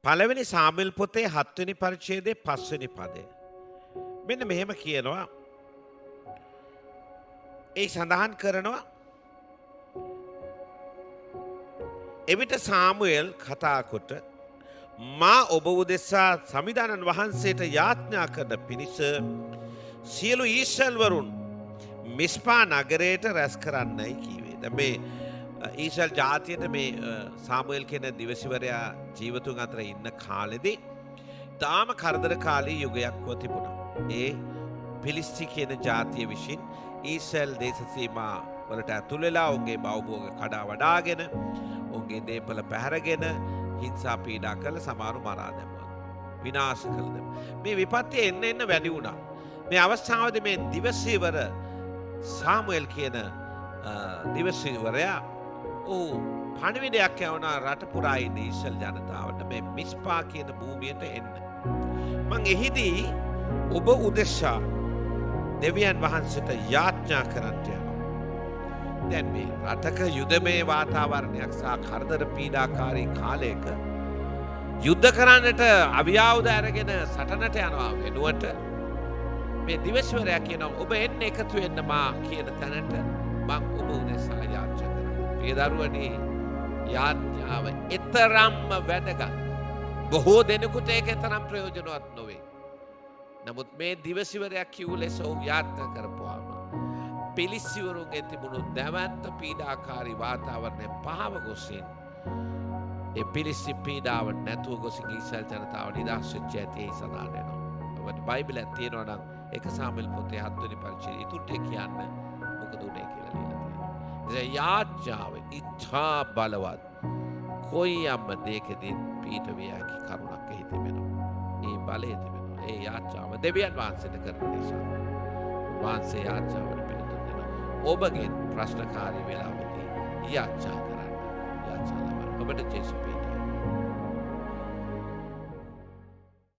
පළවෙනි සාමුවෙල් පොතේ 7 වෙනි පරිච්ඡේදයේ 5 වෙනි පදය. මෙන්න මෙහෙම කියනවා. ඒ සඳහන් කරනවා එවිට සාමුවෙල් කතා කොට මා ඔබ උදෙසා සමිදානන් වහන්සේට යාඥා කරන පිණිස සියලු ඊශ්‍රායල්වරුන් මිස්පා නගරයට රැස් කරන්නයි කීවේ. දැන් මේ ඊශ්‍රායල් ජාතියට මේ සාමුවෙල් කියන දිවසිවරයා ජීවතුන් අතර ඉන්න කාලෙදී තාම කරදරකාරී යුගයක්ව තිබුණා. ඒ පිලිස්ති කියන ජාතිය විසින් ඊශ්‍රායල් දේශ සීමා වලට ඇතුල් වෙලා ඔවුන්ගේ බවභෝග කඩා වඩාගෙන ඔවුන්ගේ දේපල පැහැරගෙන හිංසා පීඩා කළ සමහරු මරා දැම්මා. විනාශ කළ දැම්මා. මේ විපත්ති එන්න වැඩි වුණා. මේ අවස්ථාවේදී මේ දිවසීවර සාමුවෙල් කියන දිවසීවරයා පණිවිඩයක් යවනා රට පුරා ඉන්න ඊශ්‍රායල් ජනතාවට මේ මිස්පා කියන භූමියට එන්න. මං එහිදී ඔබ උදෙසා දෙවියන් වහන්සේට යාඥා කරන්නට යනවා. දැන් මේ රටක යුදමය වාතාවරණයක් සහ කරදර පීඩාකාරී කාලයක යුද්ධ කරන්නට අවියාවුද අරගෙන සටනට යනවා වෙනුවට මේ දිවසිවරයා කියනවා ඔබ එන්න එකතු වෙන්න මා කියන තැනට මං ඔබ උදෙසා යාඥා කරනවා. ප්‍රිය දරුවනි, යාඥාව එතරම්ම වැදගත්. බොහෝ දෙනෙකුට ඒක තරම් ප්‍රයෝජනවත් නොවේ. නමුත් මේ දිවසිවරයා කිව් ලෙස ඔහු යාඥා කරපුවාම පිලිස්සිවරුන්ගේ තිබුණු දැවැන්ත පීඩාකාරී වාතාවරණය පහව ගොසින් ඒ පිලිස්සි පීඩාව නැතුව ගොසින් ඊශ්‍රායල් ජනතාව නිදහස් වෙච්ච ඇති ඒ සඳහන් වෙනවා. ඔබට බයිබලයක් තියෙනවා නම් ඒක සාමුවෙල් පොතේ 7 වෙනි පරිච්ඡේදය ඉතුරුට කියන්න මොකද උනේ කියලා ලියලා තියෙනවා. ඒ යාඥාව ඉච්ඡා බලවත් කොයියම්ම දෙකදී පීඨ වියාකි කරුණක් එහි තිබෙනවා. ඒ බලය තිබෙනවා. ඒ යාඥාව දෙවියන් වහන්සේට කරන නිසා වහන්සේ යාඥාවට පිළිතුරු දෙනවා. ඔබගේ ප්‍රශ්නකාරී වෙලාවදී යාඥා කරන්න. යාඥා ලබන්න. ඔබට ජේසුස්